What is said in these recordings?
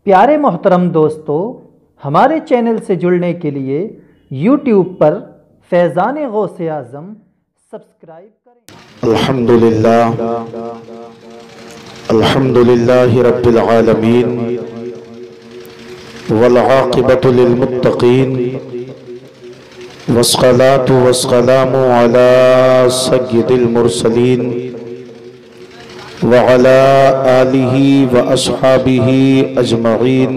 प्यारे मोहतरम दोस्तों, हमारे चैनल से जुड़ने के लिए YouTube पर फैज़ान गौसे आज़म सब्सक्राइब करें। अल्हम्दुलिल्लाहि रब्बिल आलमीन वल आक़िबतु लिल मुत्तक़ीन वस्सलातु वस्सलामु अला सय्यिदिल मुरसलीन व अला आलिहि व अस्हाबिहि अजमईन।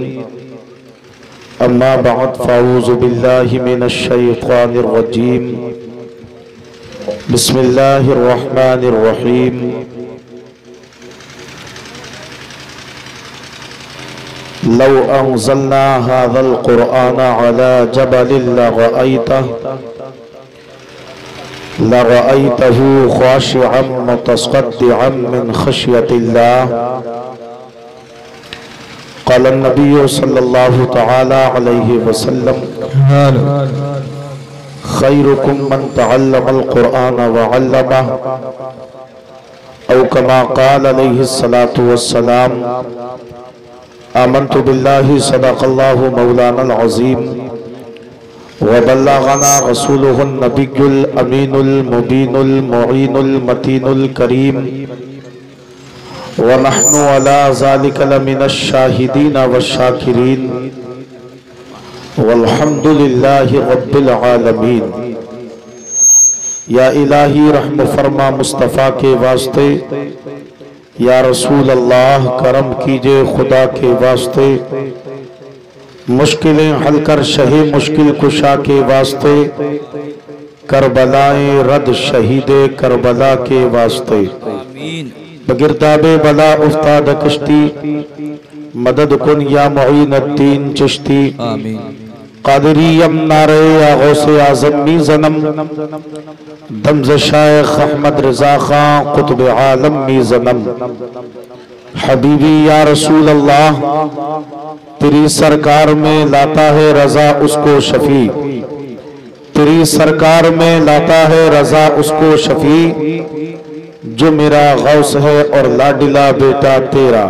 अम्मा बअद फ़अऊज़ु बिल्लाहि मिनश शैतानिर रजीम। बिस्मिल्लाहिर रहमानिर रहीम। लौ अंज़लना हाज़ल क़ुरआन अला जबलिन लरअयतहु ख़ाशिअन मुतसद्दिअन मिन ख़श्यतिल्लाह। क़ाल नबी सल्लल्लाहु तआला अलैहि वसल्लम खैरुकुम मन तअल्लमल क़ुरआन व अल्लमह औ कमा क़ाल अलैहि सलातु वस्सलाम। आमन्तु बिल्लाहि सदक़ल्लाहु मौलानल अज़ीम व बल्लगना रसूलुहुन नबियुल अमीनुल मुबीनुल मुईनुल मतीनुल करीम व नहनु अला ज़ालिका लमिनश शाहिदीन वश्शाकिरीन वल्हम्दुलिल्लाहि रब्बिल आलमीन। या इलाही रहम फरमा मुस्तफ़ा के वास्ते, या रसूल अल्लाह करम कीजिए खुदा के वास्ते, मुश्किलें हल कर शहे मुश्किल कुशा के वास्ते, करबलाए रद शहीदे करबला के वास्ते। बगिरदाबे बला उस्ताद कश्ती मदद कुन या मुईनुद्दीन चिश्ती। कादरियम नारे या गौसे आज़म मी ज़नम दमज़ शाइख़ अहमद रज़ा खां कुतुब आलम मी ज़नम। हबीबी या रसूल अल्लाह, तेरी सरकार में लाता है रजा उसको शफी, तेरी सरकार में लाता है रजा उसको शफी, जो मेरा गौस है और लाडिला बेटा तेरा।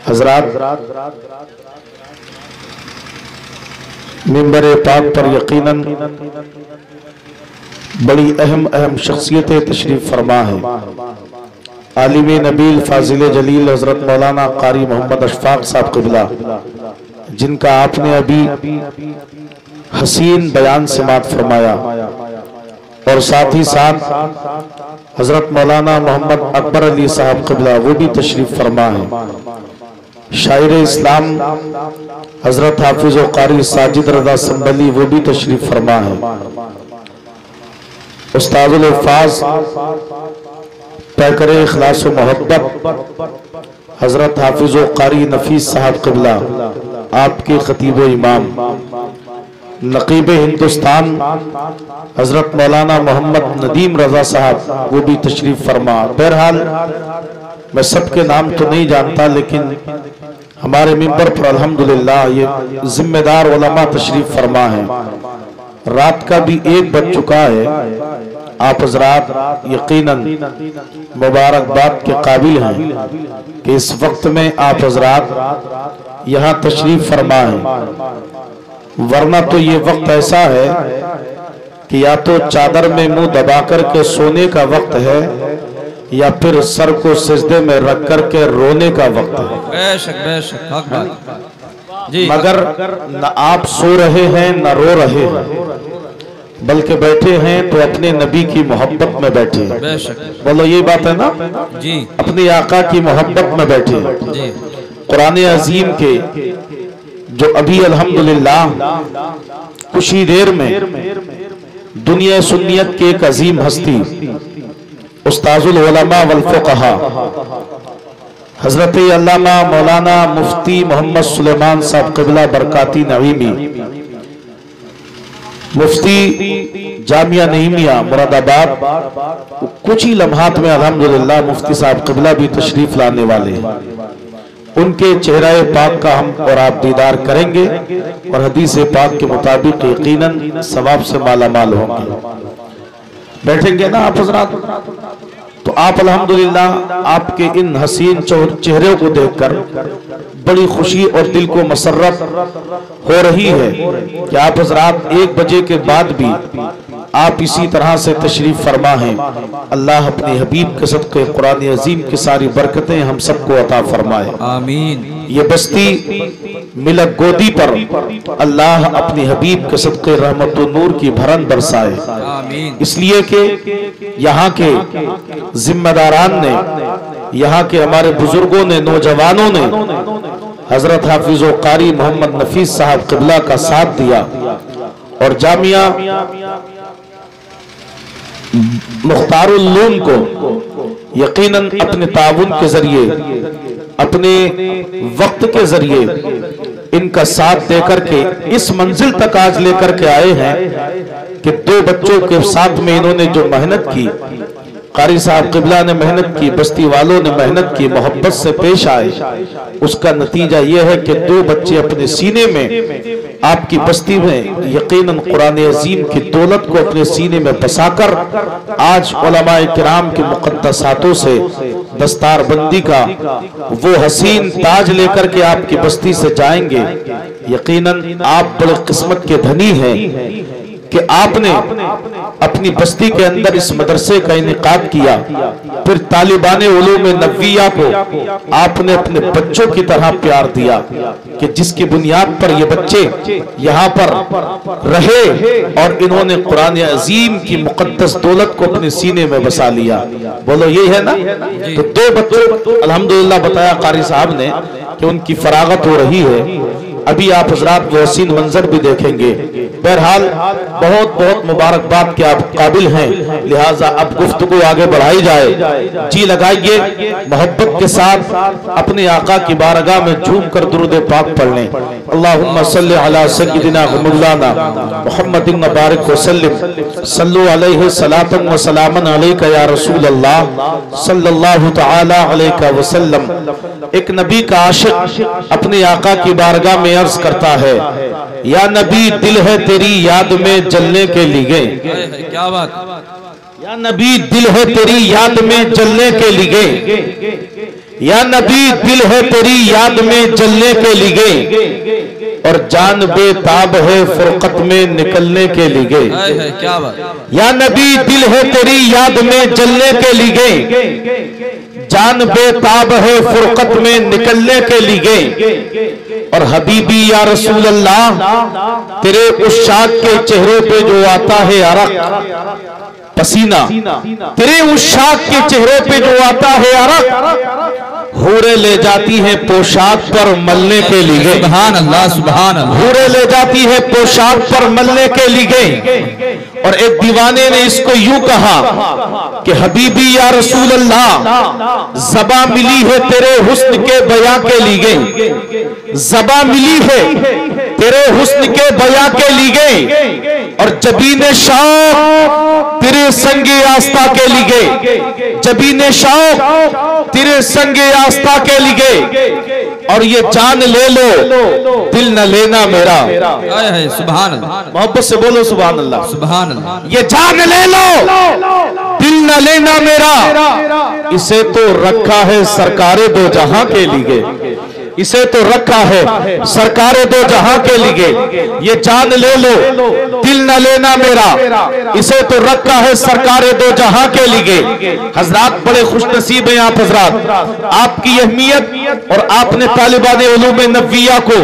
हजरात, मिंबर पाक पर यकीनन बड़ी अहम शख्सियतें तशरीफ फरमा है। आलिम नबील फाजिल जलील हजरत मौलाना कारी मोहम्मद अशफाक साहब क़िबला, जिनका आपने अभी हसीन बयान समात फरमाया, और साथ ही साथ हजरत मौलाना मोहम्मद अकबर अली साहब क़िबला वो भी तशरीफ फरमा है। शायर इस्लाम हजरत हाफिज व कारी साजिद रज़ा संबली वो भी तशरीफ फरमा है। उस्ताजुल अल्फाज पैकर इखलास व मोहब्बत हजरत हाफिज व कारी नफीस साहब क़िबला, आपके खतीब व इमाम नकीब हिंदुस्तान हजरत मौलाना मोहम्मद नदीम रजा साहब वो भी तशरीफ फरमा। बहरहाल मैं सबके नाम तो नहीं जानता, लेकिन हमारे मिंबर पर अल्हम्दुलिल्लाह ये जिम्मेदार उलमा तशरीफ फरमा है। रात का भी 1 बज चुका है। आप हजरात यकीनन मुबारकबाद के काबिल हैं कि इस वक्त में आप हजरात यहाँ तशरीफ फरमा है, वरना तो ये वक्त ऐसा है कि या तो चादर में मुंह दबा कर के सोने का वक्त है, या फिर सर को सिजदे में रख कर के रोने का वक्त है। बेशक जी। मगर न आप सो रहे हैं न रो रहे हैं, बल्कि बैठे हैं तो अपने नबी की मोहब्बत में बैठे हैं। बोलो ये बात है ना जी। अपने आका की मोहब्बत में बैठे जी। कुरान अजीम के जो अभी अल्हम्दुलिल्लाह कुछ ही देर में दुनिया सुन्नियत की एक अजीम हस्ती उस्ताजुल उलमा वल फुक़हा हजरत अल्लामा मौलाना मुफ्ती मोहम्मद सुलेमान साहब क़िबला बरकाती नईमी, मुफ्ती जामिया नईमिया मुरादाबाद, कुछ ही लम्हात में अल्हम्दुलिल्लाह मुफ्ती साहब क़िबला भी तशरीफ लाने वाले हैं। उनके चेहरे पाक का हम और आप दीदार करेंगे और हदीस पाक के मुताबिक यकीनन सवाब से माला माल होंगे। बैठेंगे ना आप हजरात? तो तो आप अल्हम्दुलिल्लाह आपके इन हसीन चेहरे को देखकर बड़ी खुशी और दिल को मसर्रत हो रही है कि आप हजरात 1 बजे के बाद भी आप इसी तरह से तशरीफ फरमा हैं। अल्लाह अपने हबीब के सदक़े कुरान अजीम की सारी बरकतें हम सबको अता फरमाए, आमीन। ये बस्ती मिलक गोदी पर अल्लाह अपने हबीब के सदक़े रहमत व नूर की भरन बरसाए, आमीन। इसलिए कि यहाँ के जिम्मेदारान ने, यहाँ के हमारे बुजुर्गों ने, नौजवानों ने हजरत हाफिज व कारी मोहम्मद नफीस साहब क़िबला का साथ दिया और जामिया मुख्तारुल उलूम को यकीनन अपने ताउन के जरिए, अपने वक्त के जरिए इनका साथ देकर के इस मंजिल तक आज लेकर के आए हैं कि 2 बच्चों के साथ में इन्होंने जो मेहनत की, कारी साहब क़िबला ने मेहनत की, बस्ती वालों ने मेहनत की, मोहब्बत से पेश आए, उसका नतीजा यह है कि 2 बच्चे अपने सीने में आपकी बस्ती में यकीनन कुरान अजीम की दौलत को अपने सीने में बसाकर आज उलमाए किराम की मुक़द्दसातों से दस्तारबंदी का वो हसीन ताज लेकर के आपकी बस्ती से जाएंगे। यकीनन आप बड़े किस्मत के धनी हैं कि आपने अपनी बस्ती के अंदर इस मदरसे का इनेकाद किया, फिर तालिबान उलूम नबविया को आपने अपने बच्चों की तरह प्यार दिया कि जिसकी बुनियाद पर ये बच्चे यहाँ पर रहे और इन्होंने कुरान अजीम की मुकद्दस दौलत को अपने सीने में बसा लिया। बोलो ये है ना। तो 2 बच्चों अल्हम्दुलिल्लाह बताया कारी साहब ने कि उनकी फरागत हो रही है। अभी आप हजरात वो हसीन मंजर भी देखेंगे। बहरहाल बहुत बहुत मुबारकबाद के आप काबिल हैं, लिहाजा अब गुफ्तगू आगे बढ़ाई जाए। जी लगाइए, मोहब्बत के साथ अपने आका की बारगाह में झूम कर दुरूद पाक पढ़ लें। अल्लाहुम्मा सल्लि अला सय्यिदिना व मौलाना मुहम्मदिन व बारिक व सल्लिम सल्लु अलैहि सलातन व सलामन अलैका या रसूल अल्लाह सल्लल्लाहु तआला अलैहि वसल्लम। एक नबी का आशिक अपने आका की बारगाह में अर्ज करता है, या नबी दिल है तेरी याद में जलने के लिए। क्या बात। या नबी दिल है तेरी याद में जलने के लिए, या नबी दिल है तेरी याद में जलने के लिए, और जान बेताब है फुरकत में निकलने के लिए। क्या बात। या नबी दिल है तेरी याद में जलने के लिए, जान बेताब है फुरकत में निकलने के लिए, और हबीबी या रसूल अल्लाह तेरे उशाक के चेहरे पे जो आता है अरक पसीना, तेरे उशाक के चेहरे पे जो आता है अरक, हूरे ले जाती है पोशाक पर मलने के लिए। सुभान अल्लाह, सुभान अल्लाह। हूरे ले जाती है पोशाक पर मलने के लिए। और एक दीवाने ने इसको यूं कहा कि हबीबी या रसूल अल्लाह ज़बा मिली है तेरे हुस्न के बयां के लिए, ज़बा मिली है तेरे हुस्न के बयां के लिए, और जबीने शौक तेरे संगे आस्था के लिए, जबीने शौक तेरे संगे आस्था के लिए, और ये जान ले लो दिल न लेना मेरा। सुभान अल्लाह। मोहब्बत से बोलो सुभान अल्लाह। सुभान अल्लाह। ये जान ले लो दिल न लेना मेरा, इसे तो रखा है सरकारे दो जहां के लिए, इसे तो रखा है सरकारे दो जहां के लिए। ये जान ले लो दिल न लेना मेरा, इसे तो रखा है सरकारे दो जहां के लिए। हजरात बड़े खुश नसीब हैं आप हजरात, आपकी अहमियत और आपने तालिबान उलूम नबविया को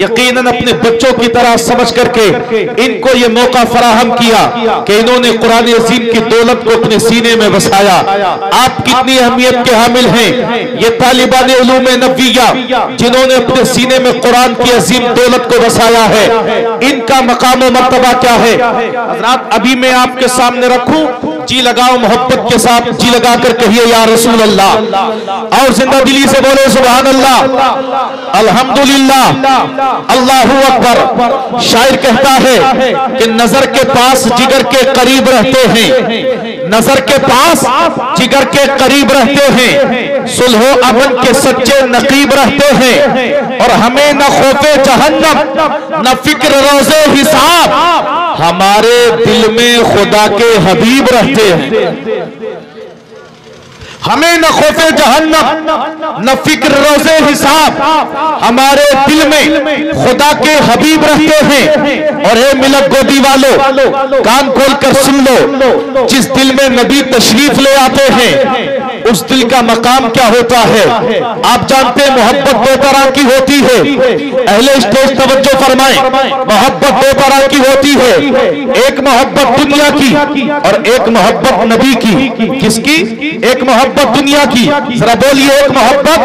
यकीनन अपने बच्चों की तरह समझ करके इनको ये मौका फराहम किया कि इन्होंने कुरान अजीम की दौलत को अपने सीने में बसाया। आप कितनी अहमियत के हामिल हैं। ये तालिबान उलूम नबविया जिन्होंने अपने सीने में कुरान की अजीम दौलत को बसाया है, इनका मकाम और मर्तबा क्या है। हज़रात अभी मैं आपके सामने रखूं, जी लगाओ मोहब्बत के साथ, जी लगा कर कहिए या रसूल अल्लाह, और जिंदा दिली से बोले सुभान अल्लाह, अल्हम्दुलिल्लाह, अल्लाहू अकबर। शायर कहता है कि नजर के पास जिगर के करीब रहते हैं, नजर के पास जिगर के करीब रहते हैं, सुलहो अमन के सच्चे नकीब रहते हैं, और हमें न खौफे जहन्नम न फिक्र रोज़े हिसाब, हमारे दिल में खुदा के हबीब रहते हैं। हमें न खौफे जहन्नम न फिक्र रोज़े हिसाब। हमारे दिल में खुदा के हबीब रहते हैं। और हे मिलक गोदी वालों, कान खोलकर सुन लो, जिस दिल में नबी तशरीफ ले आते हैं उस दिल का मकाम क्या होता है। आप जानते हैं मोहब्बत दो तरह की होती है। अहले स्टेज तवज्जो फरमाएं, मोहब्बत दो तरह की होती है। एक मोहब्बत दुनिया की और एक मोहब्बत नबी की। किसकी? एक मोहब्बत दुनिया की। जरा बोलिए, एक मोहब्बत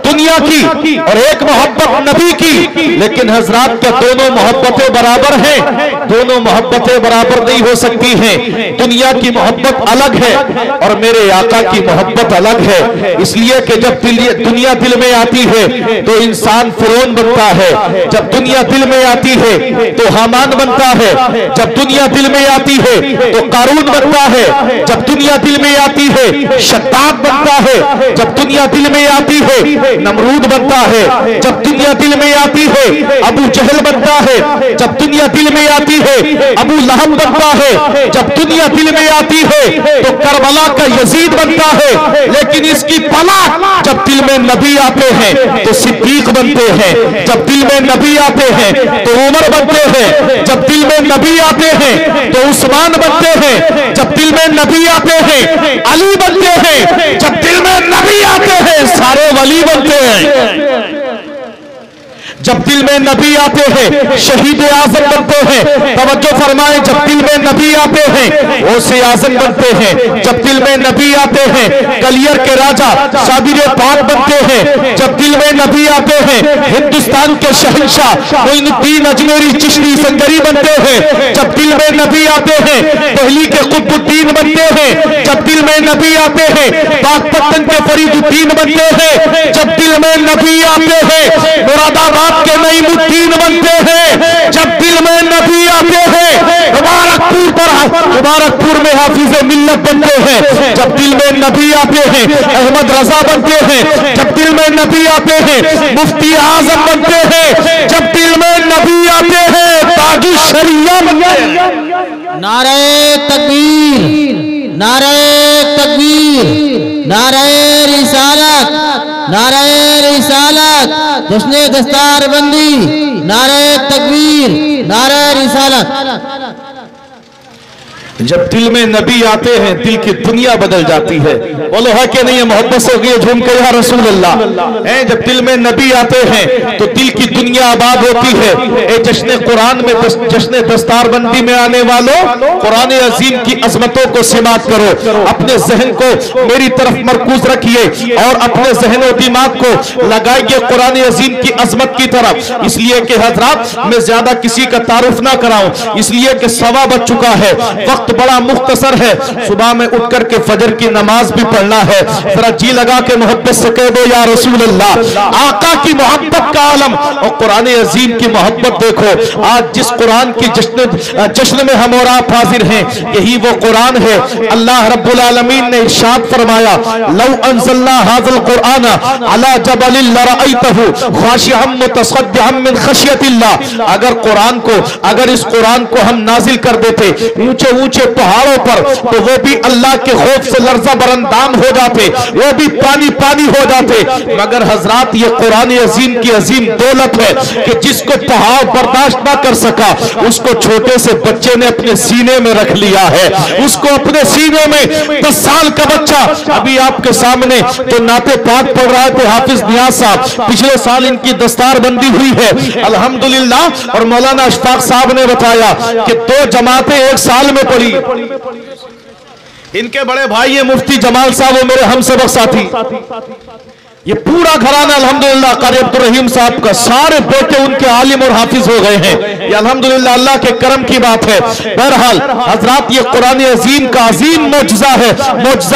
दुनिया की और एक मोहब्बत नबी की। लेकिन हजरात, क्या दोनों मोहब्बतें बराबर हैं? दोनों मोहब्बतें बराबर नहीं हो सकती हैं। दुनिया की मोहब्बत अलग है और मेरे आका की मोहब्बत अलग है। इसलिए कि जब दुनिया दिल में आती है तो इंसान फिरौन बनता है। जब दुनिया दिल में आती है तो हामान बनता है। जब दुनिया दिल में आती है तो कारून बनता है। जब दुनिया दिल में आती है शद्दाद बनता है। जब दुनिया दिल में आती है नमरूद बनता है। जब दुनिया दिल में आती है अबू जहल बनता है। जब दुनिया दिल में आती है अबू लहब बनता है। जब दुनिया दिल में आती है तो करबला का यजीद बनता है। लेकिन इसकी पला जब दिल में नबी आते हैं तो सिद्दीक बनते हैं। जब दिल में नबी आते हैं तो उमर बनते हैं। जब दिल में नबी आते हैं तो उस्मान बनते हैं। जब दिल में नबी आते हैं अली बनते हैं। जब दिल में नबी आते हैं सारे वली बनते हैं। जब दिल में नबी आते हैं शहीद आजम बनते हैं। तवज्जो फरमाएं, जब दिल में नबी आते हैं गौसे आजम बनते हैं। जब दिल में नबी आते हैं कलियर के राजा साबिर पाक बनते हैं। जब दिल में नबी आते हैं हिंदुस्तान के शहंशाह मोइनुद्दीन अजमेरी चिश्ती संगरी बनते हैं। जब दिल में नबी आते हैं दिल्ली के कुतुबुद्दीन बनते हैं। जब दिल में नबी आते हैं पाकपत्तन के फरीदुद्दीन बनते हैं। जब दिल में नबी आते हैं मुरादाबाद के नईमुद्दीन बनते हैं। जब दिल में नबी आते हैं मुबारकपुर में हाफिज मिल्लत बनते हैं। जब दिल में नबी आते हैं अहमद रजा बनते हैं। जब दिल में नबी आते हैं मुफ्ती आजम बनते हैं। जब दिल में नबी आते हैं ताजुश शरिया बनते हैं। नारे तकबीर, नारे तकबीर, नारे रिसालत, नारे रिसालत, जश्ने दस्तार बंदी, नारे तकबीर, नारे रिसालत। जब दिल में नबी आते हैं दिल की दुनिया बदल जाती है। बोलो है कि नहीं है? मोहब्बत से हो गई झूम के या रसूल अल्लाह। जब दिल में नबी आते हैं तो दिल की दुनिया आबाद होती है। जश्न कुरान में जश्न दस्तारबंदी में आने वालों कुरान अजीम की अजमतों को सिमात करो। अपने जहन को मेरी तरफ मरकूज रखिए और अपने जहन और दिमाग को लगाइए कुरान अजीम की अजमत की तरफ। इसलिए कि हजरात मैं ज्यादा किसी का तारुफ ना कराऊं, इसलिए कि सवा बज चुका है, वक्त बड़ा मुख्तसर है। सुबह में उठ करके फजर की नमाज भी पढ़ना है। जरा जी लगा के मोहब्बत से कह दो या रसूल अल्लाह। आका की मोहब्बत का आलम और कुरान अजीम की मोहब्बत देखो। आज जिस कुरान की जश्न में हम और आप हाजिर हैं यही वो कुरान है। अल्लाह रब्बुल आलमीन ने इरशाद फरमाया लौ अंज़लना हाज़ल कुरान अला जबलिन लरअयतहु खाशिअम मुतसद्दिअम मिन खशियतिल्लाह। अगर इस कुरान को हम नाजिल कर देते ऊंचे ऊंचे पहाड़ों पर तो वो भी अल्लाह के खौफ से लर्जा बरंदाम हो जाते, वो भी पानी पानी हो जाते। मगर हजरात ये कुरान अजीम की अजीम दौलत है कि जिसको पहाड़ बर्दाश्त ना कर सका उसको छोटे से बच्चे ने अपने सीने में रख लिया है। उसको अपने सीने में 10 साल का बच्चा अभी आपके सामने तो नाते पाक पढ़ रहा है तो हाफिज नियाज साहब पिछले साल इनकी दस्तारबंदी हुई है अल्हम्दुलिल्लाह। और मौलाना अशफाक साहब ने बताया कि 2 जमातें एक साल में पढ़ी। इनके बड़े भाई है मुफ्ती जमाल साहब, वो मेरे हम सबक साथी। ये पूरा घराना अल्हम्दुलिल्लाह कारी अब्दुल रहीम साहब का सारे बेटे उनके आलिम और हाफिज हो गए हैं। ये अल्हम्दुलिल्लाह अल्लाह के करम की बात है। बहरहाल हजरात ये कुरान अजीम का अजीम मौजज़ा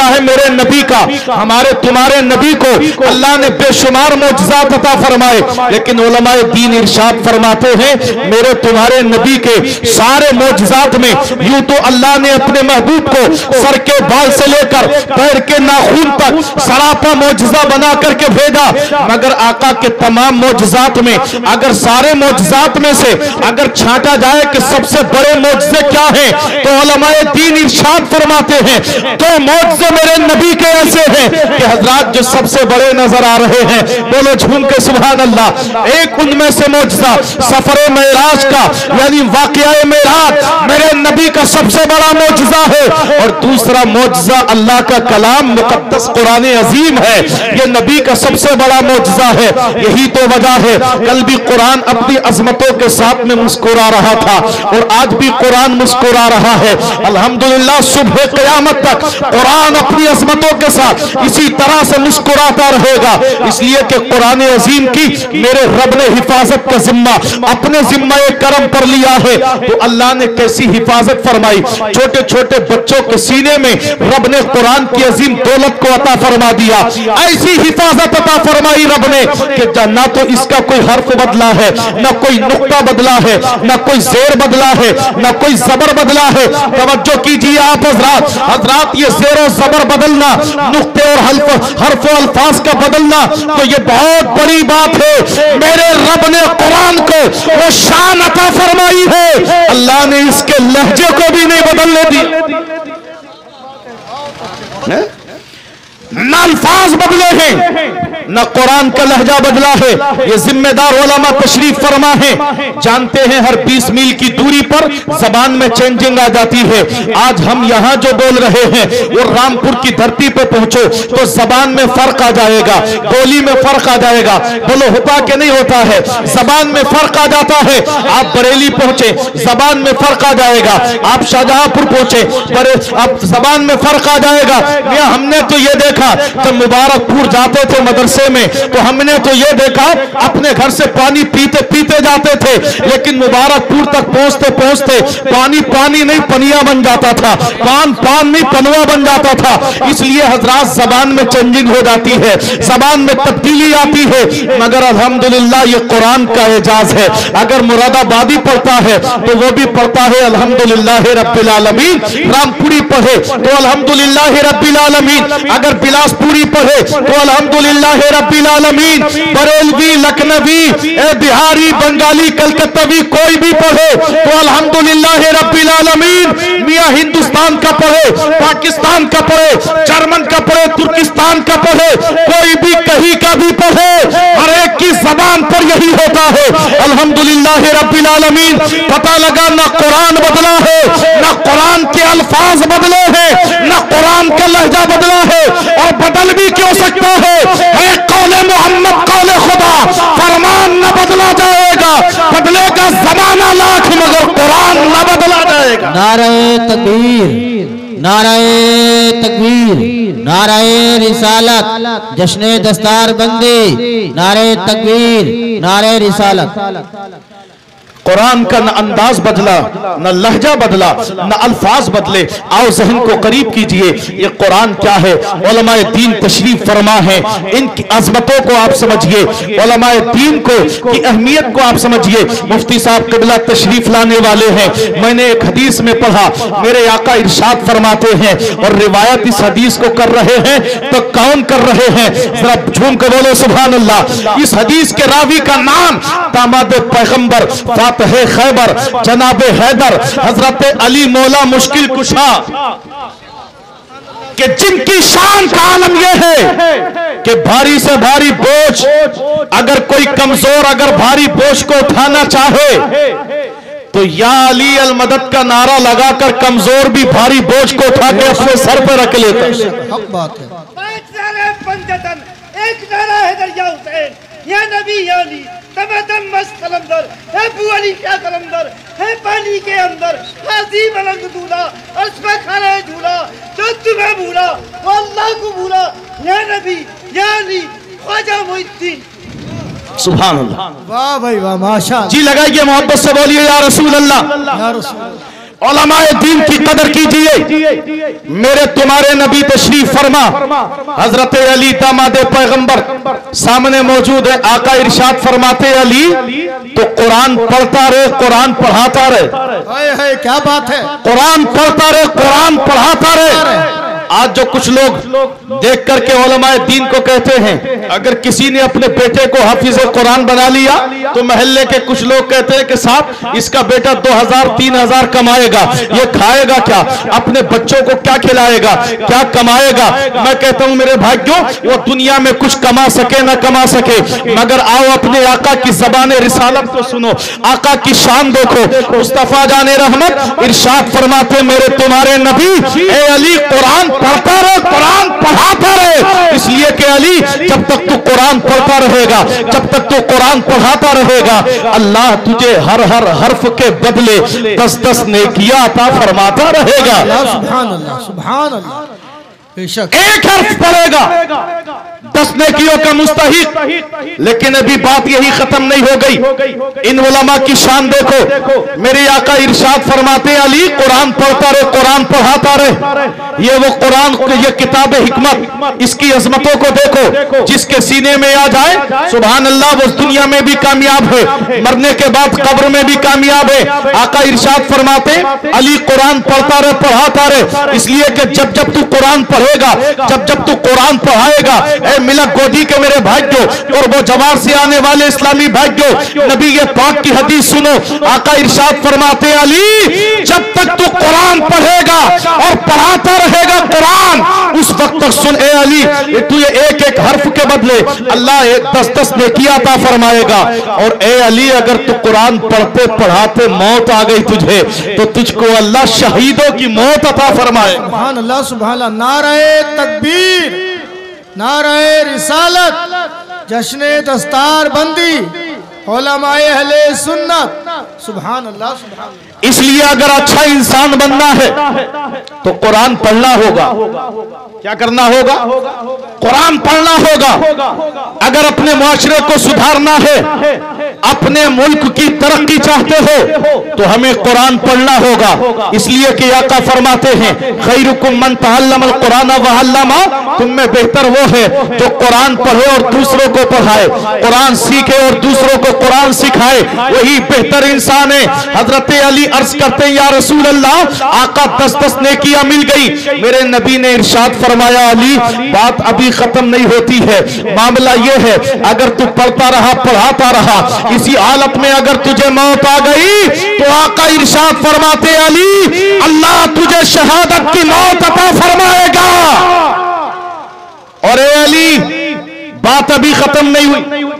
है मेरे नबी का। हमारे तुम्हारे नबी को अल्लाह ने बेशुमार मौजज़ात अता फरमाए, लेकिन उलमाए दीन इरशाद फरमाते हैं मेरे तुम्हारे नबी के सारे मौजज़ात में यूं तो अल्लाह ने अपने महबूब को सर के बाल से लेकर पैर के नाखून तक सरापा मौजज़ा बनाकर करके भेजा, मगर आका के तमाम मौजज़ात में अगर सारे मौजज़ात में से अगर छांटा जाए कि सबसे बड़े मौजज़े क्या हैं, तो उलमाए दीन इरशाद फरमाते हैं तो मौजज़े मेरे नबी के ऐसे हैं कि हजरात जो सबसे बड़े नजर आ रहे हैं, बोलो झूम के सुभान अल्लाह। एक उनमें से मौजज़ा सफर मेराज का, यानी वाक़या मेराज मेरे नबी का सबसे बड़ा मौजज़ा है, और दूसरा मौजज़ा अल्लाह का कलाम मुक़द्दस कुरान अजीम है, ये नबी का सबसे बड़ा मौजज़ा है। यही तो वजह है कल भी कुरान अपनी अजमतों के साथ में मुस्कुरा रहा था और आज भी कुरान मुस्कुरा रहा है। अल्हम्दुलिल्लाह सुबह क़यामत तक कुरान अपनी अजमतों के साथ इसी तरह से मुस्कुराता रहेगा, इसलिए कि कुरान अजीम की मेरे रब ने हिफाजत का जिम्मा अपने जिम्मा करम पर लिया है। तो अल्लाह ने कैसी हिफाजत फरमाई, छोटे छोटे बच्चों के सीने में रब ने कुरान की अजीम दौलत को अता फरमा दिया, ऐसी हिफाजत अता फरमाई रब ने कि ना तो इसका कोई हर्फ बदला है, ना कोई नुक्ता बदला है, ना कोई जेर बदला है, ना कोई जबर बदला है। तवज्जो कीजिए आप हजरात, ये जेर और जबर बदलना, नुक्ते और हर्फ और अल्फाज का बदलना, तो ये बहुत बड़ी बात है। मेरे रब ने कुरान को वो शान अता फरमाई है, अल्लाह ने इसके लहजे को भी नहीं बदलने दी। ना अल्फाज बदले हैं, ना कुरान का लहजा बदला है। ये जिम्मेदार उलमा तशरीफ फरमा है, जानते हैं हर 20 मील की दूरी पर जबान में चेंजिंग आ जाती है। आज हम यहाँ जो बोल रहे हैं वो रामपुर की धरती पे पहुंचो तो जबान में फर्क आ जाएगा, बोली में फर्क आ जाएगा। बोलो होता कि नहीं होता है, जबान में फर्क आ जाता है। आप बरेली पहुंचे जबान में फर्क आ जाएगा, आप शाहजहांपुर पहुंचे अब जबान में फर्क आ जाएगा। हमने तो ये देखा जब मुबारकपुर जाते थे मदरसे में, तो हमने तो ये देखा अपने घर से पानी पीते पीते जाते थे, लेकिन मुबारकपुर तक पहुंचते पहुंचते पानी पानी नहीं पनिया बन जाता था, पान पान नहीं पनवा बन जाता था। इसलिए हजरात जबान में चेंजिंग हो जाती है, जबान में तब्दीली आती है, मगर अल्हम्दुलिल्लाह ये कुरान का एजाज है। अगर मुरादाबादी पढ़ता है तो वो भी पढ़ता है अल्हम्दुलिल्लाह रब्बिल आलमीन, रामपुरी पढ़े तो अल्हम्दुलिल्लाह रब्बिल आलमीन, अगर बिलासपुरी पढ़े तो अल्हम्दुलिल्लाह रब्बिल आलमीन, बरेलवी लखनवी बिहारी बंगाली कलकत्तावी कोई भी पढ़े तो अल्हम्दुलिल्लाह रब्बिल आलमीन। मियां हिंदुस्तान का पढ़े, पाकिस्तान का पढ़े, जर्मन का पढ़े, तुर्किस्तान का पढ़े, कोई भी कहीं का भी पढ़े, हर एक की जबान पर यही होता है अल्हम्दुलिल्लाह रब्बिल आलमीन। पता लगा ना कुरान बदला है, ना कुरान के अल्फाज बदले हैं, ना कुरान का लहजा बदला है, और बदल भी क्यों सकता है कौले मोहम्मद कौले खुदा, फरमान न बदला जाएगा, बदलेगा जमाना लाख मगर कुरान न बदला जाएगा। नारे तकबीर, नारे तकबीर, नारे रिसालत, जश्ने दस्तार बंदी, नारे तकबीर, नारे रिसालत। कुरान का न अंदाज बदला, न लहजा बदला, न अल्फाज बदले। आओ जहन को करीब कीजिए, ये कुरान क्या है, उलमाए दीन तशरीफ फरमा है, इनकी अजमतों को आप समझिए, उलमाए दीन को की अहमियत को आप समझिए। मुफ्ती साहब क़िबला तशरीफ लाने वाले हैं। मैंने एक हदीस में पढ़ा, मेरे आका इरशाद फरमाते हैं, और रिवायत इस हदीस को कर रहे हैं तो कौन कर रहे हैं, जरा झूम के बोलो सुभान अल्लाह। इस हदीस के रावी का नाम दामाद पैगंबर है खैबर जनाबे हैदर हजरत अली मौला मुश्किल कुशा, कि जिनकी शान का आलम यह है कि भारी से भारी बोझ, अगर कोई कमजोर अगर भारी बोझ को उठाना चाहे तो या अली अल मदद का नारा लगाकर कमजोर भी भारी बोझ को उठा के अपने सर पर रख लेता है। एक नारा हैदर या हुसैन, या नबी या अली, तबदम मस्त कलंदर है, अबू अली का कलंदर है, पानी के अंदर हाजी मलंग दूल्हा, अर्श पे खड़ा है झूला, जो तुम्हें भूला वो अल्लाह को भूला, या नबी या अली ख्वाजा मोइनुद्दीन। सुभान अल्लाह, वाह भाई वाह, माशाअल्लाह। जी लगाइए, मोहब्बत से बोलिए या रसूल अल्लाह, या रसूल। उलमाए दीन की कदर कीजिए। मेरे तुम्हारे नबी तशरीफ फरमा, हजरत अली दामाद पैगंबर सामने मौजूद है। आका इरशाद फरमाते अली तो कुरान पढ़ता रहे, कुरान पढ़ाता रहे। हाय हाय क्या बात है, कुरान पढ़ता रहे, कुरान पढ़ाता रहे। आज जो कुछ लोग देख करके उलमाए दीन को कहते हैं अगर किसी ने अपने बेटे को हाफिज कुरान बना लिया तो मोहल्ले के कुछ लोग कहते हैं कि साहब इसका बेटा 2000-3000 कमाएगा, ये खाएगा क्या, अपने बच्चों को क्या खिलाएगा, क्या कमाएगा। मैं कहता हूं मेरे भाइयों, वो दुनिया में कुछ कमा सके ना कमा सके, मगर आओ अपने आका की ज़बाने रिसालत को सुनो, आका की शान देखो। मुस्तफा जाने रहमत इरशाद फरमाते मेरे तुम्हारे नबी ए अली कुरान पढ़ता रहे, कुरान पढ़ाता रहे। इसलिए कि अली जब तक तू कुरान पढ़ता रहेगा, जब तक तू कुरान पढ़ाता रहेगा, अल्लाह तुझे हर हर हर्फ के बदले 10-10 नेकियां अता फरमाता रहेगा। सुभान अल्लाह, सुभान अल्लाह। बेशक एक हर्फ पड़ेगा 10 नेकियों का मुस्तहिक। लेकिन अभी बात यही खत्म नहीं हो गई। इन उलमा की शान देखो, मेरे आका इरशाद फरमाते अली कुरान पढ़ता रहे, कुरान पढ़ाता रहे। ये वो कुरान, ये किताब हिकमत, इसकी अजमतों को देखो। जिसके सीने में आ जाए सुभान अल्लाह, वो दुनिया में भी कामयाब है, मरने के बाद कब्र में भी कामयाब है। आका इरशाद फरमाते अली कुरान पढ़ता रहे, पढ़ाता रहे। इसलिए कि जब जब तू कुरान पढ़ेगा, जब जब तू कुरान पढ़ाएगा, मिलक गोदी के मेरे भाइयों और वो जवार से आने वाले इस्लामी भाइयों, नबी ये पाक की हदीस सुनो। आका इरशाद फरमाते अली जब तक तू कुरान पढ़ेगा और पढ़ाता रहेगा कुरान, उस वक्त तक सुन ए अली, तू ये एक एक हर्फ के बदले अल्लाह 10-10 नेकियां अता फरमाएगा। और ए अली अगर तू कुरान पढ़ते पढ़ाते मौत आ गई तुझे, तो तुझको अल्लाह शहीदों की मौत अता फरमाए। सुभान अल्लाह, सुभान अल्लाह। नारे तकबीर, नारे रिसालत, जश्ने दस्तार बंदी, उलमाए अहले सुन्नत। सुभान अल्लाह, सुभान अल्लाह। इसलिए अगर अच्छा इंसान बनना है तो कुरान पढ़ना होगा। क्या करना होगा? कुरान पढ़ना होगा। अगर अपने मुआशरे को सुधारना है, अपने मुल्क की तरक्की चाहते हो तो हमें कुरान पढ़ना होगा। इसलिए कि आका फरमाते हैं खैरुकुम मन तअल्लमल कुरान व अल्लमा, तुम में बेहतर वो है जो कुरान पढ़े और दूसरों को पढ़ाए, कुरान सीखे और दूसरों को कुरान सिखाए, वही बेहतर इंसान है। हजरत अली अर्ज करते हैं या रसूल अल्लाह, आका 10-10 नेकियां मिल गई। मेरे नबी ने इरशाद फरमाया अली बात अभी खत्म नहीं होती है, मामला यह है अगर तू पढ़ता रहा, पढ़ाता रहा, इसी हालत में अगर तुझे मौत आ गई तो आका इरशाद फरमाते अली अल्लाह तुझे शहादत की मौत अता फरमाएगा। और ए अली बात अभी खत्म नहीं हुई।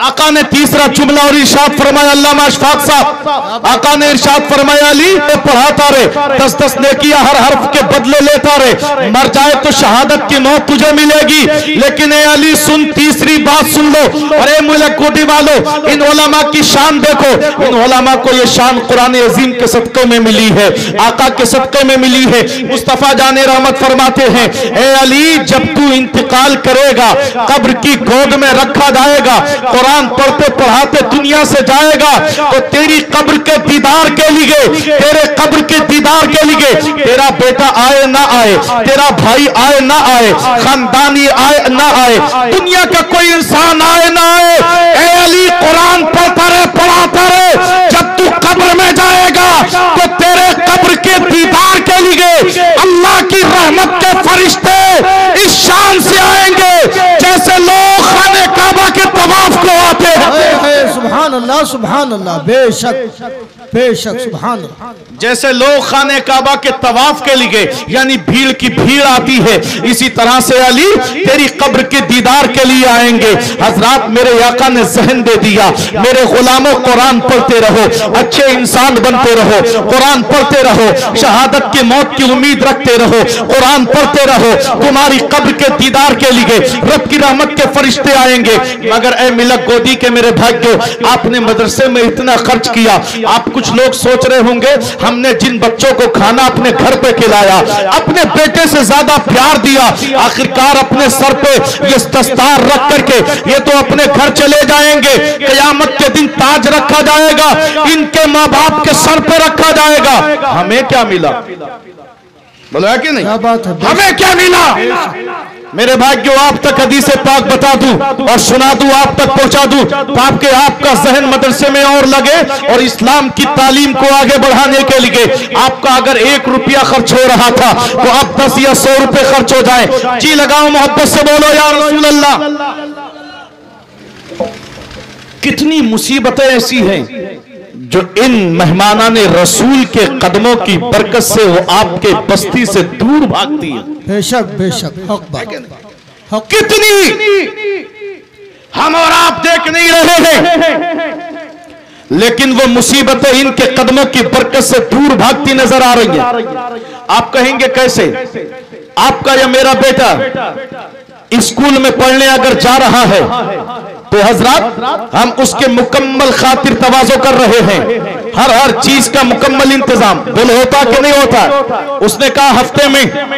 आका ने तीसरा जुमला और इरशाद फरमाया, अल्लामा अशफाक साहब, आका ने इरशाद फरमाया अली पढ़ाता रहे, 10-10 नेकियां हर हर्फ के बदले लेता रहे, मर जाए तो शहादत की मौत तुझे मिलेगी। लेकिन ए अली सुन, तीसरी बात सुन लो। अरे मुल्क कोटी वालों, इन उलमा की शान देखो। इन उलमा को ये शान कुरान अजीम के सदक़े में मिली है, आका के सदक़े में मिली है। मुस्तफा जाने रहमत फरमाते हैं ए अली जब तू इंतकाल करेगा, कब्र की गोद में रखा जाएगा, कुरान पढ़ते पढ़ाते दुनिया से जाएगा, तो तेरी कब्र के दीदार के लिए, तेरे कब्र के दीदार के लिए तेरा बेटा आए ना आए, तेरा भाई आए ना आए, खानदानी आए ना आए, दुनिया का कोई इंसान आए ना आए, ए अली कुरान पढ़ता रहे, पढ़ाता रहे। जब तू कब्र में जाएगा तो तेरे कब्र के दीदार के लिए अल्लाह की रहमत के फरिश्ते इस शान से आएंगे जैसे लोग खाने काबा के तवाफ को आते हैं। सुभान अल्लाह, सुभान अल्लाह। बेशक बेशक, सुभान अल्लाह। जैसे लोग खाने काबा के तवाफ के लिए यानी भीड़ की भीड़ आती है, इसी तरह से अली तेरी कब्र के दीदार के लिए आएंगे। हजरात मेरे आका ने जहन दे दिया, मेरे गुलामों कुरान पढ़ते रहो, अच्छे इंसान बनते रहो, कुरान पढ़ते रहो, शहादत की मौत की उम्मीद रखते रहो, कुरान पढ़ते रहो, तुम्हारी कब्र के दीदार के लिए रब की रहमत के फरिश्ते आएंगे। मगर ए मिलक गोदी के मेरे भाइयों, आपने मदरसे में इतना खर्च किया। आप कुछ लोग सोच रहे होंगे हमने जिन बच्चों को खाना अपने घर पे खिलाया, अपने बेटे से ज्यादा प्यार दिया, आखिरकार अपने सर पे ये दस्तार रख करके ये तो अपने घर चले जाएंगे, कयामत के दिन ताज रखा जाएगा, इनके माँ बाप के सर पे रखा जाएगा। हमें क्या मिला? बोला कि नहीं? क्या बात है? हमें क्या मिला? मेरे भाइयों, आप तक हदीस पाक बता दूं और सुना दूं, आप तक पहुंचा दूं, ताकि आपका जहन मदरसे में और लगे और इस्लाम की तालीम को आगे बढ़ाने के लिए आपका अगर 1 रुपया खर्च हो रहा था तो अब 10 या 100 रुपए खर्च हो जाए। जी लगाओ, मोहब्बत से बोलो या रसूल अल्लाह। कितनी मुसीबतें ऐसी हैं जो इन मेहमानान रसूल के कदमों की बरकत से वो आपके बस्ती से दूर भागती है। बेशक बेशक, हक बात, हक। कितनी हम और आप देख नहीं रहे हैं, लेकिन वो मुसीबतें इनके कदमों की बरकत से दूर भागती नजर आ रही है। आप कहेंगे कैसे? आपका या मेरा बेटा स्कूल में पढ़ने अगर जा रहा है तो हजरात हम उसके मुकम्मल खातिर तवाज़ो कर रहे हैं, हर चीज का मुकम्मल इंतजाम। बिल होता कि नहीं होता? उसने कहा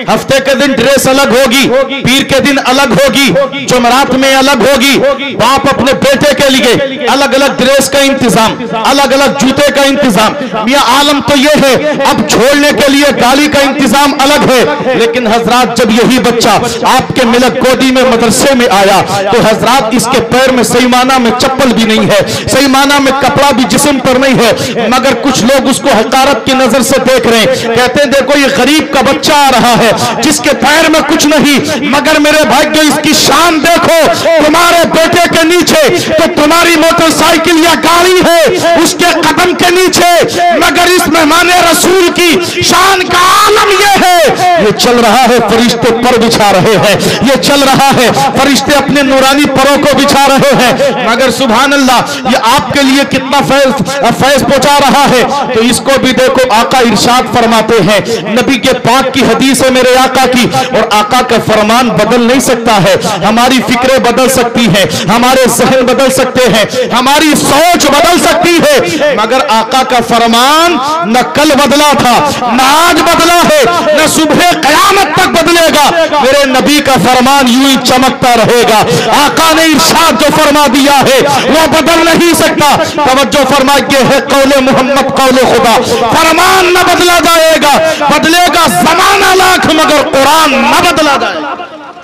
हफ्ते के दिन ड्रेस अलग होगी, पीर के दिन अलग होगी, जुमरात में अलग होगी। बाप अपने बेटे के लिए अलग अलग ड्रेस का इंतजाम, अलग अलग जूते का इंतजाम। मियां आलम तो ये है, अब छोड़ने के लिए गाड़ी का इंतजाम अलग है। लेकिन हजरात जब यही बच्चा आपके मिलक गोदी में मदरसे में आया तो हजरात इसके पैर में सही माना में चप्पल भी नहीं है, सही माना में कपड़ा भी जिस्म पर नहीं है, मगर कुछ लोग उसको हकारत की नजर से देख रहे हैं। कहते हैं देखो ये गरीब का बच्चा आ रहा है जिसके पैर में कुछ नहीं, मगर मेरे भाइयों इसकी शान देखो, तुम्हारे बेटे के नीचे तो तुम्हारी मोटरसाइकिल या गाड़ी है, उसके कदम के नीचे, मगर इस मेहमान रसूल की शान का आलम ये है। ये चल रहा है फरिश्ते पर बिछा रहे हैं, ये चल रहा है फरिश्ते अपने नूरानी परों को बिछा रहे हैं, मगर सुभान अल्लाह ये आपके लिए कितना फैज पहुंचा रहा है। तो इसको भी देखो, आका इरशाद फरमाते हैं, नबी के पाक की हदीस है मेरे आका की, और आका का फरमान बदल नहीं सकता है। हमारी फिक्रें बदल सकती हैं, हमारे जहन बदल सकते हैं, हमारी सोच बदल सकती है, मगर आका का फरमान न कल बदला था, न आज बदला है, न सुबह कयामत तक बदलेगा। मेरे नबी का फरमान यूं ही चमकता रहेगा। आका ने इरशाद जो फरमा दिया है वो बदल नहीं सकता। तवज्जो फरमाइए, है कौले मोहम्मद कौले खुदा, फरमान न बदला जाएगा, बदलेगा जमाना लाख मगर कुरान न बदला जाएगा।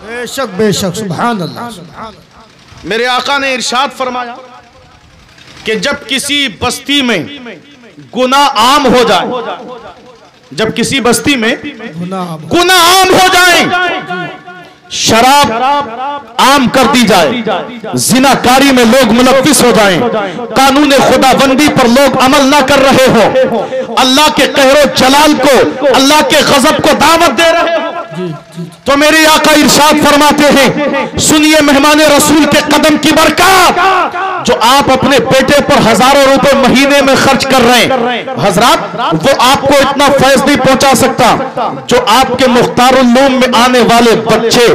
बेशक बेशक, सुभान अल्लाह। मेरे आका ने इरशाद फरमाया कि जब किसी बस्ती में गुनाह आम हो जाए, जब किसी बस्ती में गुनाह आम हो जाए, शराब आम कर दी जाए, जिनाकारी में लोग मुलव्विस हो जाएं, कानून खुदाबंदी पर लोग अमल ना कर रहे हो, अल्लाह के कहरो जलाल को, अल्लाह के गजब को दावत दे रहे हो, तो मेरे आका इरशाद फरमाते हैं, सुनिए मेहमान रसूल के कदम की बरकत जो आप अपने बेटे पर हजारों रुपए महीने में खर्च कर रहे हैं। हजरात वो आपको इतना फैज नहीं पहुंचा सकता जो आपके मुख्तारुल्लूम में आने वाले बच्चे,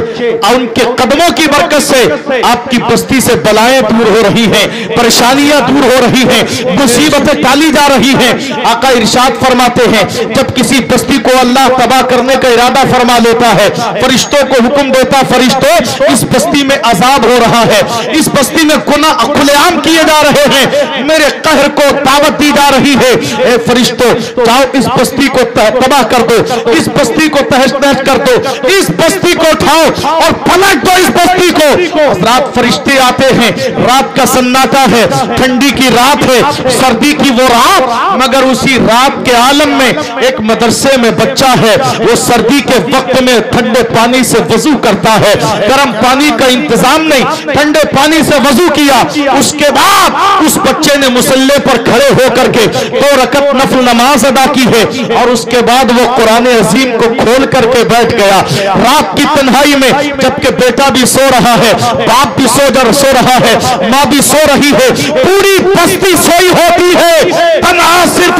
उनके कदमों की बरकत से आपकी बस्ती से बलाएं दूर हो रही हैं, परेशानियां दूर हो रही हैं, मुसीबतें टाली जा रही हैं। आका इरशाद फरमाते हैं, जब किसी बस्ती को अल्लाह तबाह करने का इरादा फरमा लेता है, फरिश्तों को हुक्म देता, फरिश्तों इस बस्ती में अजाब हो रहा है, इस बस्ती में गुनाह खुलेआम किए जा रहे हैं, मेरे कहर को दावत दी जा रही है। ए फरिश्तों जाओ इस बस्ती को तबाह कर दो, इस बस्ती को तहस नहस कर दो, इस बस्ती को उठाओ और पलट दो इस बस्ती को। रात फरिश्ते आते हैं, रात का सन्नाटा है, ठंडी की रात है, सर्दी की वो रात, मगर उसी रात के आलम में एक मदरसे में बच्चा है, वो सर्दी के वक्त में ठंडे पानी से वजू करता है, गर्म पानी का इंतजाम नहीं, ठंडे पानी से वजू किया, उसके बाद उस बच्चे ने मुसल्ले पर खड़े होकर के 2 रकत नफल नमाज अदा की है, और उसके बाद वो कुरान अजीम को खोल करके बैठ गया। रात की तन्हाई में जबकि बेटा भी सो रहा है, बाप भी सो रहा है, माँ भी सो रही है, पूरी बस्ती सोई होती है, तन्हा सिर्फ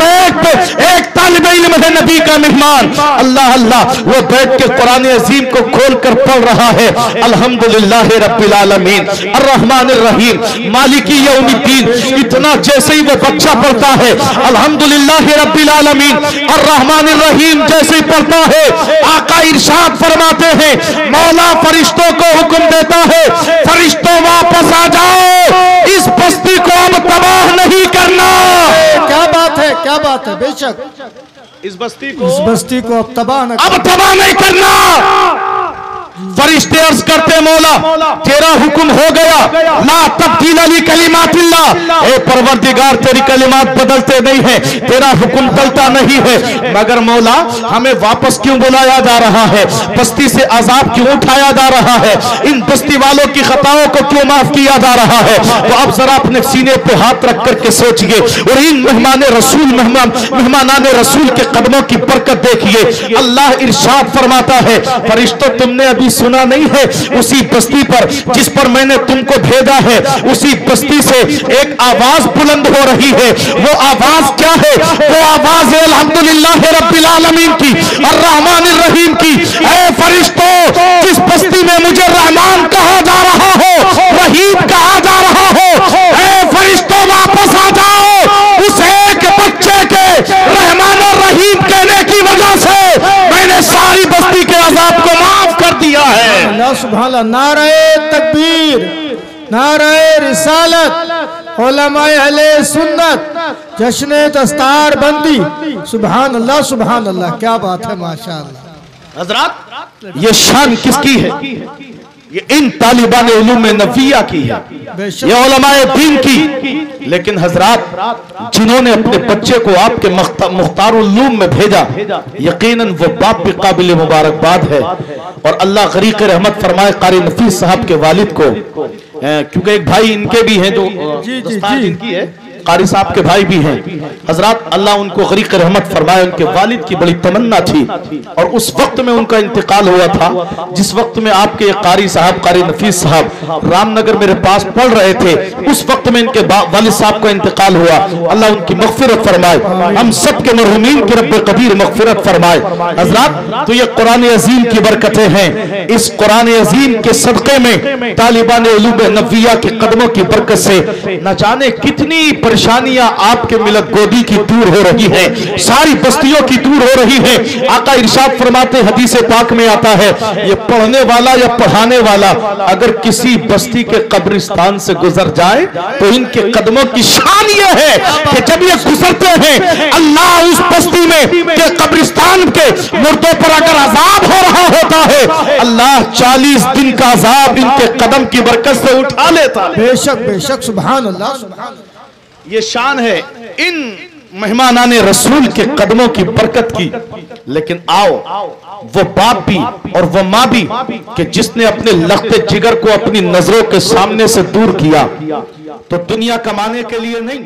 एक तालिब इल्म है, नबी का मेहमान, अल्लाह अल्लाह, वो बैठ के कुरान अजीम को खोल कर पढ़ रहा है, अल्हम्दुलिल्लाह रब्बिल आलमीन अर्रहमानिर रहीम मालिकी यौमिद्दीन। इतना जैसे ही वो बच्चा पढ़ता है अल्हम्दुलिल्लाह रब्बिल आलमीन अर्रहमानिर रहीम जैसे ही पढ़ता है, आका इरशाद फरमाते हैं, मौला फरिश्तों को हुक्म देता है, फरिश्तों वापस आ जाओ, इस बस्ती को अब तबाह नहीं करना। क्या बात है, क्या बात है, बेशक इस बस्ती को अब तबाह अब तबाह नहीं करना। फरिश्ते अर्ज करते मौला तेरा हुक्म हो गया, ला तब्दील अली कलिमातिल्लाह, ए परवरदिगार तेरी कलिमात बदलते नहीं है, तेरा हुक्म टलता नहीं है, मगर मौला हमें वापस क्यों बुलाया जा रहा है, बस्ती से अजाब क्यों उठाया जा रहा है, इन बस्ती वालों की खताओं को क्यों माफ किया जा रहा है। तो अब जरा अपने सीने पे हाथ रख करके सोचिए और इन मेहमानाने रसूल के कदमों की बरकत देखिए। अल्लाह इरशाद फरमाता है, फरिश्तों तुमने अभी सुना नहीं है, उसी बस्ती पर जिस पर मैंने तुमको भेजा है, उसी बस्ती से एक आवाज बुलंद हो रही है। वो आवाज क्या है? वो आवाज है अल्हम्दुलिल्लाह रब्बिल आलमीन की, अर्रहमानिर रहीम की। ऐ फरिश्तों, जिस बस्ती में मुझे रहमान कहा जा रहा हो, रहीम कहा जा रहा हो, ऐ फरिश्तों वापस आ जाओ। उस एक बच्चे के रहमान और रहीम कहने की वजह से मैंने सारी बस्ती के अजाब को माफ कर दिया है। अल्लाह सुभान अल्लाह। नारे तकबीर, नारे रिसालत, उलमाए अहले सुन्नत, जश्न दस्तार बंदी। सुभान अल्लाह, सुभान अल्लाह, क्या बात है, माशाअल्लाह। हजरात ये शान किसकी है? ये इन तालिबान उलूम नफिया की है, ये उलमाए दीन की। लेकिन हजरात जिन्होंने अपने बच्चे को आपके मुख्तार उलूम में भेजा, यकीनन वो बाप भी काबिल मुबारकबाद है। और अल्लाह गरीक रहमत फरमाए कारी नफीस साहब के वालिद को, क्योंकि एक भाई इनके भी हैं जो दस्तार इनकी है, कारी साहब के भाई भी हैं। हजरात अल्लाह उनको गरीक रहमत फरमाए। उनके वालिद की बड़ी तमन्ना थी और उस वक्त में उनका इंतकाल हुआ था जिस वक्त में आपके कारी साहब, कारी नफीस साहब रामनगर मेरे पास पढ़ रहे थे। उस वक्त में इनके वालिद साहब का इंतकाल हुआ। अल्लाह उनकी मगफिरत फरमाए, हम सब के मरहूमीन की रब्बे कबीर मगफिरत फरमाए। हजरात तो ये कुरान अजीम की बरकतें हैं। इस कुरान अजीम के सदक़े में तालिबान उलूम नफिया के कदमों की बरकत से न जाने कितनी परेशानियां आपके मिलत गोदी की दूर हो रही है, सारी बस्तियों की दूर हो रही है। आका इरशाद फरमाते, हदीस पाक में आता है, ये पढ़ने वाला या पढ़ाने वाला अगर किसी बस्ती के कब्रिस्तान से गुजर जाए तो इनके कदमों की शान ये है कि जब ये गुजरते हैं अल्लाह उस बस्ती में के कब्रिस्तान के मुर्दों पर अगर अजाब हो रहा होता है, अल्लाह 40 दिन का अजाब इनके कदम की बरकत से उठा लेता। बेशक बेशक, सुभान अल्लाह, सुभान अल्लाह। ये शान है इन मेहमानाने रसूल के कदमों की बरकत की। लेकिन आओ वो बाप भी और वो माँ भी कि जिसने अपने लख्ते जिगर को अपनी नजरों के सामने से दूर किया, तो दुनिया कमाने के लिए नहीं,